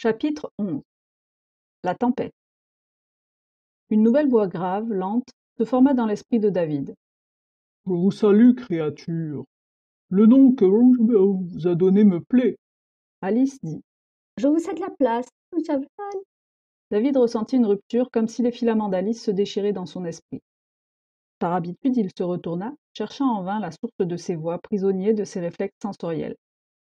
Chapitre 11. La tempête. Une nouvelle voix grave, lente, se forma dans l'esprit de David. Je vous salue, créature. Le nom que Roosevelt vous a donné me plaît. Alice dit. Je vous cède la place, Javal. David ressentit une rupture comme si les filaments d'Alice se déchiraient dans son esprit. Par habitude, il se retourna, cherchant en vain la source de ses voix, prisonnier de ses réflexes sensoriels.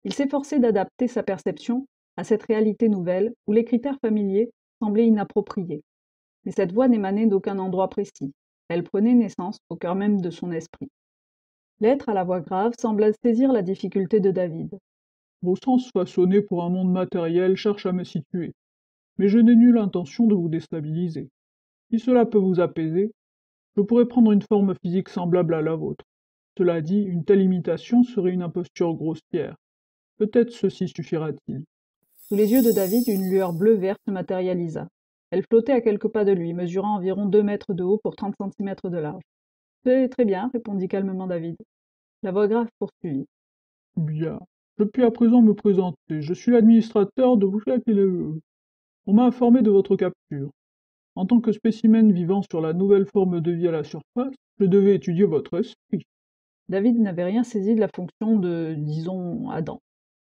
Il s'efforçait d'adapter sa perception à cette réalité nouvelle où les critères familiers semblaient inappropriés. Mais cette voix n'émanait d'aucun endroit précis. Elle prenait naissance au cœur même de son esprit. L'être à la voix grave sembla saisir la difficulté de David. Vos sens façonnés pour un monde matériel cherchent à me situer. Mais je n'ai nulle intention de vous déstabiliser. Si cela peut vous apaiser, je pourrais prendre une forme physique semblable à la vôtre. Cela dit, une telle imitation serait une imposture grossière. Peut-être ceci suffira-t-il. Sous les yeux de David, une lueur bleu-vert se matérialisa. Elle flottait à quelques pas de lui, mesurant environ 2 mètres de haut pour 30 centimètres de large. « C'est très bien, répondit calmement David. La voix grave poursuivit. Bien. Je puis à présent me présenter. Je suis l'administrateur de Bouchak-et-les-Heux. On m'a informé de votre capture. En tant que spécimen vivant sur la nouvelle forme de vie à la surface, je devais étudier votre esprit. David n'avait rien saisi de la fonction de, disons, Adam.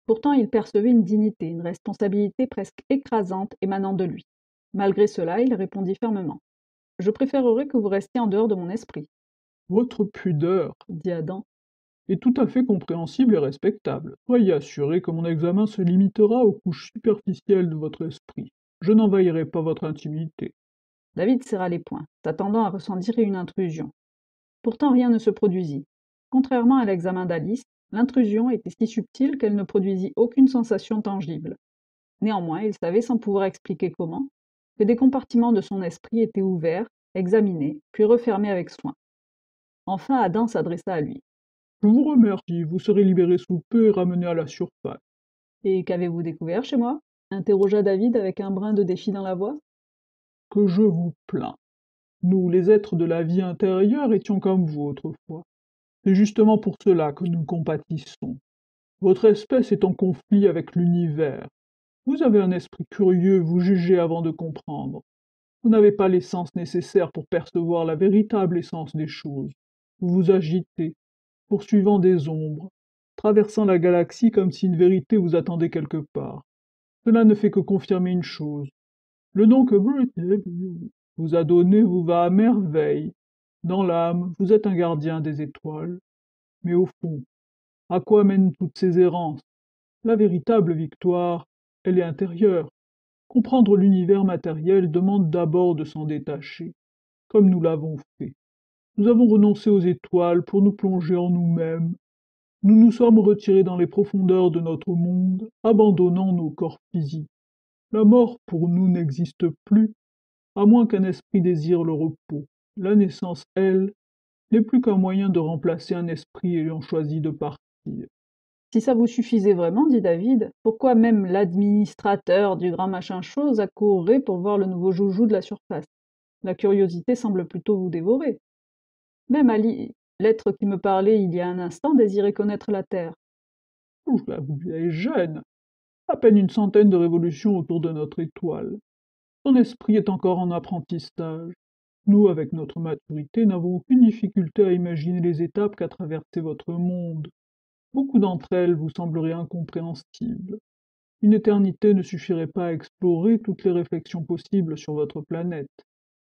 Pourtant, il percevait une dignité, une responsabilité presque écrasante émanant de lui. Malgré cela, il répondit fermement. « Je préférerais que vous restiez en dehors de mon esprit. » Votre pudeur dit Adam. est tout à fait compréhensible et respectable. Soyez assuré que mon examen se limitera aux couches superficielles de votre esprit. Je n'envahirai pas votre intimité. David serra les poings, s'attendant à ressentir une intrusion. Pourtant rien ne se produisit. Contrairement à l'examen d'Alice, l'intrusion était si subtile qu'elle ne produisit aucune sensation tangible. Néanmoins, il savait, sans pouvoir expliquer comment, que des compartiments de son esprit étaient ouverts, examinés, puis refermés avec soin. Enfin Adam s'adressa à lui. Je vous remercie, vous serez libéré sous peu et ramené à la surface. « Et qu'avez-vous découvert chez moi » interrogea David avec un brin de défi dans la voix. « Que je vous plains. Nous, les êtres de la vie intérieure, étions comme vous autrefois. C'est justement pour cela que nous compatissons. Votre espèce est en conflit avec l'univers. Vous avez un esprit curieux, vous jugez avant de comprendre. Vous n'avez pas les sens nécessaires pour percevoir la véritable essence des choses. Vous vous agitez, poursuivant des ombres, traversant la galaxie comme si une vérité vous attendait quelque part. Cela ne fait que confirmer une chose. Le nom que Brute vous a donné vous va à merveille. Dans l'âme, vous êtes un gardien des étoiles. Mais au fond, à quoi mènent toutes ces errances? La véritable victoire, elle est intérieure. Comprendre l'univers matériel demande d'abord de s'en détacher, comme nous l'avons fait. Nous avons renoncé aux étoiles pour nous plonger en nous-mêmes. Nous nous sommes retirés dans les profondeurs de notre monde, abandonnant nos corps physiques. La mort pour nous n'existe plus, à moins qu'un esprit désire le repos. La naissance, elle, n'est plus qu'un moyen de remplacer un esprit ayant choisi de partir. Si ça vous suffisait vraiment, dit David, pourquoi même l'administrateur du grand machin chose accourrait pour voir le nouveau joujou de la surface? La curiosité semble plutôt vous dévorer. Même Ali, l'être qui me parlait il y a un instant, désirait connaître la Terre. Ouh, la vieille jeune, à peine une centaine de révolutions autour de notre étoile. Son esprit est encore en apprentissage. Nous, avec notre maturité, n'avons aucune difficulté à imaginer les étapes qu'a traversées votre monde. Beaucoup d'entre elles vous sembleraient incompréhensibles. Une éternité ne suffirait pas à explorer toutes les réflexions possibles sur votre planète,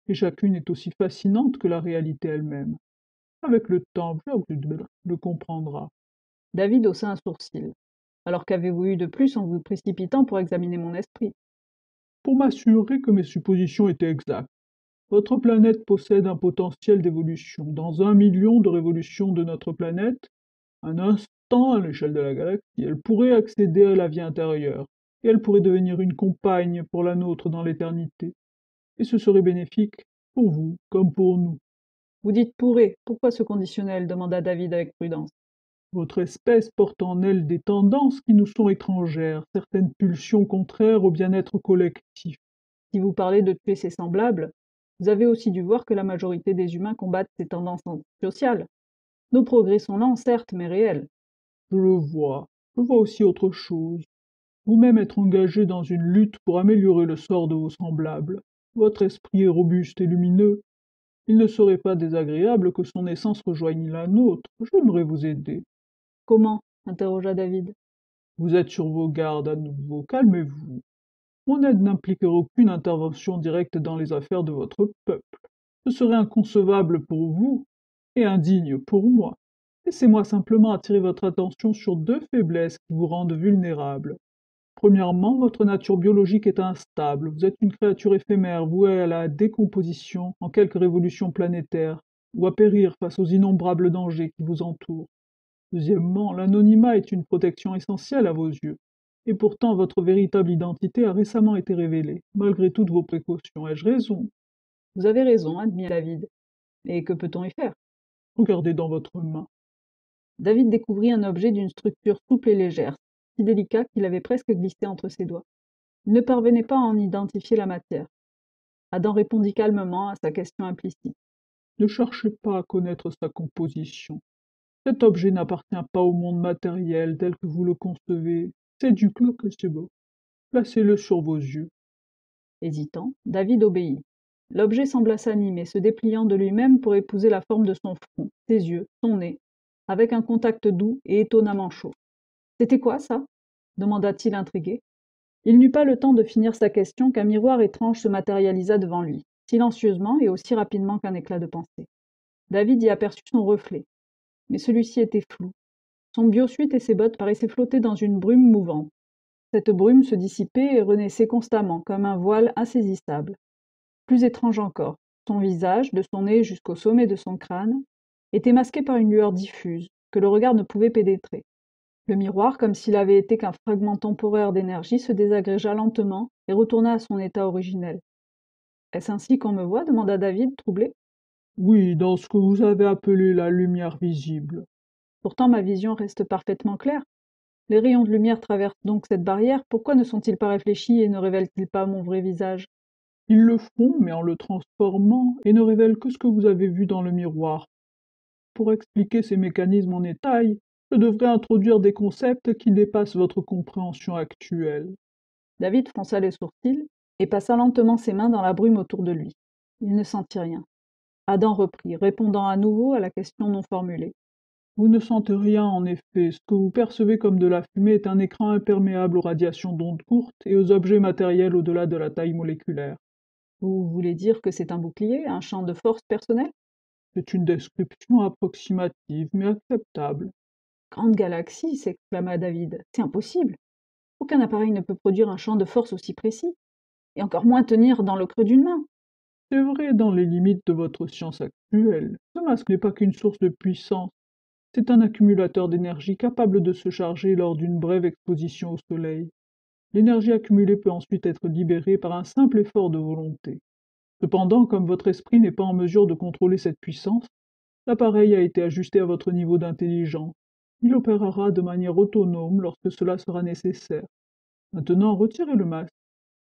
et chacune est aussi fascinante que la réalité elle-même. Avec le temps, Blablablub le comprendra. David haussa un sourcil. Alors qu'avez-vous eu de plus en vous précipitant pour examiner mon esprit? Pour m'assurer que mes suppositions étaient exactes, votre planète possède un potentiel d'évolution. Dans 1 million de révolutions de notre planète, un instant à l'échelle de la galaxie, elle pourrait accéder à la vie intérieure, et elle pourrait devenir une compagne pour la nôtre dans l'éternité. Et ce serait bénéfique pour vous comme pour nous. Vous dites pourrait. Pourquoi ce conditionnel demanda David avec prudence. Votre espèce porte en elle des tendances qui nous sont étrangères, certaines pulsions contraires au bien-être collectif. Si vous parlez de tuer ses semblables, vous avez aussi dû voir que la majorité des humains combattent ces tendances antisociales. Nos progrès sont lents, certes, mais réels. Je le vois. Je vois aussi autre chose. Vous-même être engagé dans une lutte pour améliorer le sort de vos semblables. Votre esprit est robuste et lumineux. Il ne serait pas désagréable que son essence rejoigne la nôtre. J'aimerais vous aider. Comment? Interrogea David. Vous êtes sur vos gardes à nouveau. Calmez-vous. Mon aide n'impliquerait aucune intervention directe dans les affaires de votre peuple. Ce serait inconcevable pour vous et indigne pour moi. Laissez-moi simplement attirer votre attention sur deux faiblesses qui vous rendent vulnérable. Premièrement, votre nature biologique est instable. Vous êtes une créature éphémère vouée à la décomposition en quelques révolutions planétaires, ou à périr face aux innombrables dangers qui vous entourent. Deuxièmement, l'anonymat est une protection essentielle à vos yeux. Et pourtant, votre véritable identité a récemment été révélée, malgré toutes vos précautions. Ai-je raison? Vous avez raison, admit David. Et que peut-on y faire? Regardez dans votre main. David découvrit un objet d'une structure souple et légère, si délicat qu'il avait presque glissé entre ses doigts. Il ne parvenait pas à en identifier la matière. Adam répondit calmement à sa question implicite. Ne cherchez pas à connaître sa composition. Cet objet n'appartient pas au monde matériel tel que vous le concevez. C'est du cloque, c'est beau. Placez-le sur vos yeux. Hésitant, David obéit. L'objet sembla s'animer, se dépliant de lui-même pour épouser la forme de son front, ses yeux, son nez, avec un contact doux et étonnamment chaud. C'était quoi, ça? Demanda-t-il intrigué. Il n'eut pas le temps de finir sa question qu'un miroir étrange se matérialisa devant lui, silencieusement et aussi rapidement qu'un éclat de pensée. David y aperçut son reflet, mais celui-ci était flou. Son biosuite et ses bottes paraissaient flotter dans une brume mouvante. Cette brume se dissipait et renaissait constamment, comme un voile insaisissable. Plus étrange encore, son visage, de son nez jusqu'au sommet de son crâne, était masqué par une lueur diffuse, que le regard ne pouvait pénétrer. Le miroir, comme s'il avait été qu'un fragment temporaire d'énergie, se désagrégea lentement et retourna à son état originel. « Est-ce ainsi qu'on me voit » demanda David, troublé. Oui, dans ce que vous avez appelé la lumière visible. Pourtant ma vision reste parfaitement claire. Les rayons de lumière traversent donc cette barrière, pourquoi ne sont-ils pas réfléchis et ne révèlent-ils pas mon vrai visage? Ils le font, mais en le transformant, et ne révèlent que ce que vous avez vu dans le miroir. Pour expliquer ces mécanismes en détail, je devrais introduire des concepts qui dépassent votre compréhension actuelle. David fronça les sourcils et passa lentement ses mains dans la brume autour de lui. Il ne sentit rien. Adam reprit, répondant à nouveau à la question non formulée. Vous ne sentez rien en effet, ce que vous percevez comme de la fumée est un écran imperméable aux radiations d'ondes courtes et aux objets matériels au-delà de la taille moléculaire. Vous voulez dire que c'est un bouclier, un champ de force personnel? C'est une description approximative, mais acceptable. Grande galaxie, s'exclama David. C'est impossible. Aucun appareil ne peut produire un champ de force aussi précis, et encore moins tenir dans le creux d'une main. C'est vrai dans les limites de votre science actuelle. Ce masque n'est pas qu'une source de puissance. C'est un accumulateur d'énergie capable de se charger lors d'une brève exposition au soleil. L'énergie accumulée peut ensuite être libérée par un simple effort de volonté. Cependant, comme votre esprit n'est pas en mesure de contrôler cette puissance, l'appareil a été ajusté à votre niveau d'intelligence. Il opérera de manière autonome lorsque cela sera nécessaire. Maintenant, retirez le masque.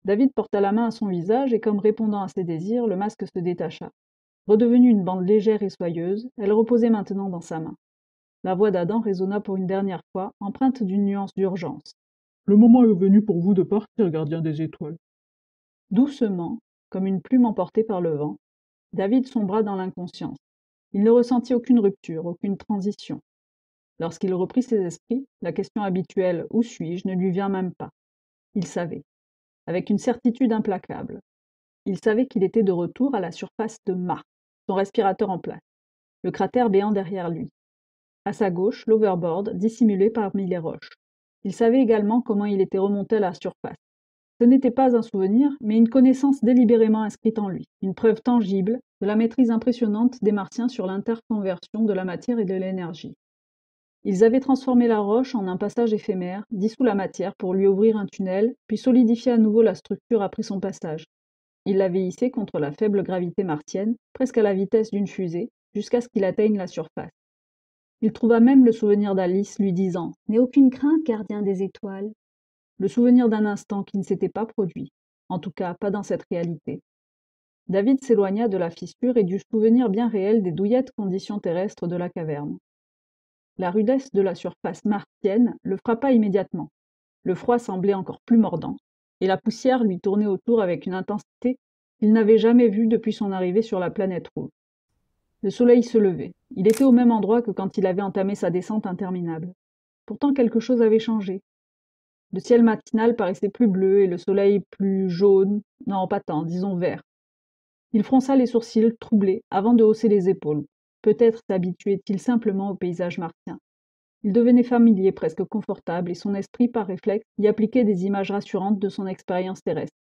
David porta la main à son visage et comme répondant à ses désirs, le masque se détacha. Redevenue une bande légère et soyeuse, elle reposait maintenant dans sa main. La voix d'Adam résonna pour une dernière fois, empreinte d'une nuance d'urgence. Le moment est venu pour vous de partir, gardien des étoiles. Doucement, comme une plume emportée par le vent, David sombra dans l'inconscience. Il ne ressentit aucune rupture, aucune transition. Lorsqu'il reprit ses esprits, la question habituelle « Où suis-je » ne lui vient même pas. Il savait, avec une certitude implacable. Il savait qu'il était de retour à la surface de Mars, son respirateur en place, le cratère béant derrière lui. À sa gauche, l'overboard, dissimulé parmi les roches. Il savait également comment il était remonté à la surface. Ce n'était pas un souvenir, mais une connaissance délibérément inscrite en lui, une preuve tangible de la maîtrise impressionnante des Martiens sur l'interconversion de la matière et de l'énergie. Ils avaient transformé la roche en un passage éphémère, dissous la matière pour lui ouvrir un tunnel, puis solidifié à nouveau la structure après son passage. Ils l'avaient hissé contre la faible gravité martienne, presque à la vitesse d'une fusée, jusqu'à ce qu'il atteigne la surface. Il trouva même le souvenir d'Alice lui disant « N'aie aucune crainte, gardien des étoiles », le souvenir d'un instant qui ne s'était pas produit, en tout cas pas dans cette réalité. David s'éloigna de la fissure et du souvenir bien réel des douillettes conditions terrestres de la caverne. La rudesse de la surface martienne le frappa immédiatement. Le froid semblait encore plus mordant, et la poussière lui tournait autour avec une intensité qu'il n'avait jamais vue depuis son arrivée sur la planète rouge. Le soleil se levait. Il était au même endroit que quand il avait entamé sa descente interminable. Pourtant quelque chose avait changé. Le ciel matinal paraissait plus bleu et le soleil plus jaune, non pas tant, disons vert. Il fronça les sourcils, troublé, avant de hausser les épaules. Peut-être s'habituait-il simplement au paysage martien. Il devenait familier, presque confortable, et son esprit, par réflexe, y appliquait des images rassurantes de son expérience terrestre.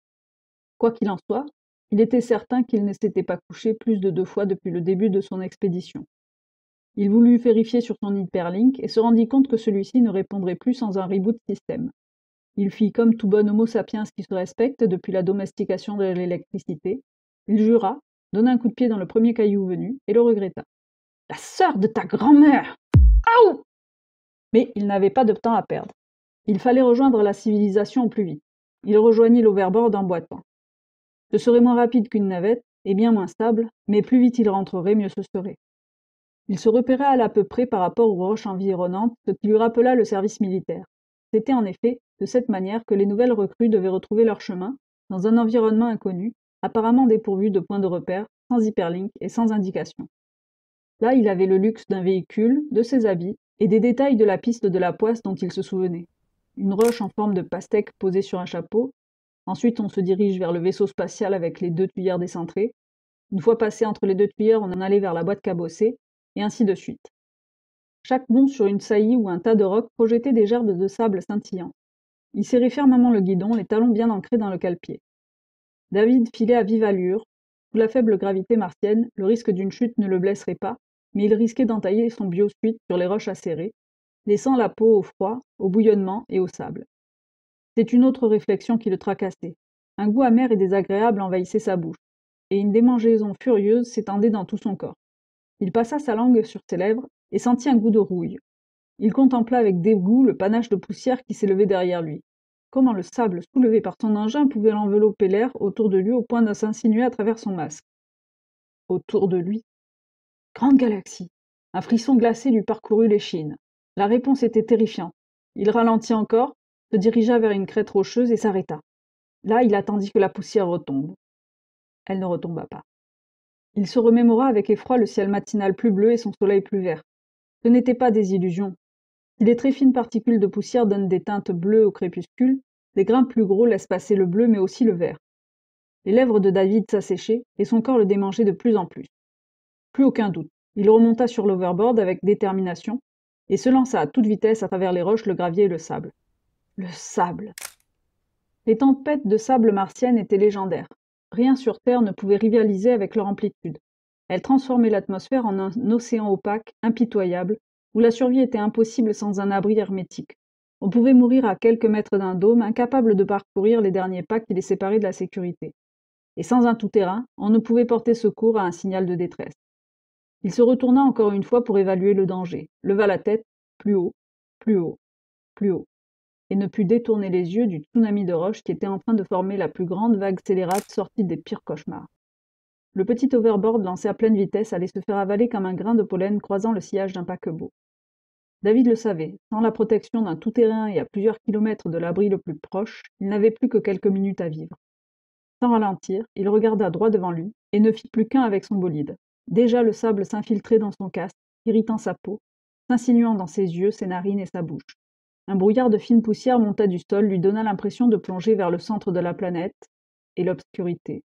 Quoi qu'il en soit, il était certain qu'il ne s'était pas couché plus de 2 fois depuis le début de son expédition. Il voulut vérifier sur son hyperlink et se rendit compte que celui-ci ne répondrait plus sans un reboot système. Il fit comme tout bon homo sapiens qui se respecte depuis la domestication de l'électricité. Il jura, donna un coup de pied dans le premier caillou venu et le regretta. « La sœur de ta grand-mère ! Aouh !» Mais il n'avait pas de temps à perdre. Il fallait rejoindre la civilisation au plus vite. Il rejoignit l'overboard en boitant. Ce serait moins rapide qu'une navette, et bien moins stable, mais plus vite il rentrerait, mieux ce serait. Il se repérait à peu près par rapport aux roches environnantes, ce qui lui rappela le service militaire. C'était en effet de cette manière que les nouvelles recrues devaient retrouver leur chemin, dans un environnement inconnu, apparemment dépourvu de points de repère, sans hyperlink et sans indication. Là, il avait le luxe d'un véhicule, de ses habits, et des détails de la piste de la Poisse dont il se souvenait. Une roche en forme de pastèque posée sur un chapeau. Ensuite, on se dirige vers le vaisseau spatial avec les 2 tuyères décentrées. Une fois passé entre les 2 tuyères, on en allait vers la boîte cabossée, et ainsi de suite. Chaque bond sur une saillie ou un tas de rocs projetait des gerbes de sable scintillants. Il serrait fermement le guidon, les talons bien ancrés dans le cale-pied. David filait à vive allure. Sous la faible gravité martienne, le risque d'une chute ne le blesserait pas, mais il risquait d'entailler son biosuite sur les roches acérées, laissant la peau au froid, au bouillonnement et au sable. C'est une autre réflexion qui le tracassait. Un goût amer et désagréable envahissait sa bouche, et une démangeaison furieuse s'étendait dans tout son corps. Il passa sa langue sur ses lèvres et sentit un goût de rouille. Il contempla avec dégoût le panache de poussière qui s'élevait derrière lui. Comment le sable soulevé par son engin pouvait l'envelopper l'air autour de lui au point de s'insinuer à travers son masque. Autour de lui. Grande galaxie. Un frisson glacé lui parcourut l'échine. La réponse était terrifiante. Il ralentit encore, se dirigea vers une crête rocheuse et s'arrêta. Là, il attendit que la poussière retombe. Elle ne retomba pas. Il se remémora avec effroi le ciel matinal plus bleu et son soleil plus vert. Ce n'étaient pas des illusions. Si les très fines particules de poussière donnent des teintes bleues au crépuscule, les grains plus gros laissent passer le bleu mais aussi le vert. Les lèvres de David s'asséchaient et son corps le démangeait de plus en plus. Plus aucun doute. Il remonta sur l'overboard avec détermination et se lança à toute vitesse à travers les roches, le gravier et le sable. Le sable. Les tempêtes de sable martiennes étaient légendaires. Rien sur Terre ne pouvait rivaliser avec leur amplitude. Elles transformaient l'atmosphère en un océan opaque, impitoyable, où la survie était impossible sans un abri hermétique. On pouvait mourir à quelques mètres d'un dôme, incapable de parcourir les derniers pas qui les séparaient de la sécurité. Et sans un tout-terrain, on ne pouvait porter secours à un signal de détresse. Il se retourna encore une fois pour évaluer le danger, leva la tête, plus haut, plus haut, plus haut, et ne put détourner les yeux du tsunami de roches qui était en train de former la plus grande vague scélérate sortie des pires cauchemars. Le petit overboard lancé à pleine vitesse allait se faire avaler comme un grain de pollen croisant le sillage d'un paquebot. David le savait, sans la protection d'un tout-terrain et à plusieurs kilomètres de l'abri le plus proche, il n'avait plus que quelques minutes à vivre. Sans ralentir, il regarda droit devant lui et ne fit plus qu'un avec son bolide. Déjà le sable s'infiltrait dans son casque, irritant sa peau, s'insinuant dans ses yeux, ses narines et sa bouche. Un brouillard de fine poussière monta du sol, lui donna l'impression de plonger vers le centre de la planète et l'obscurité.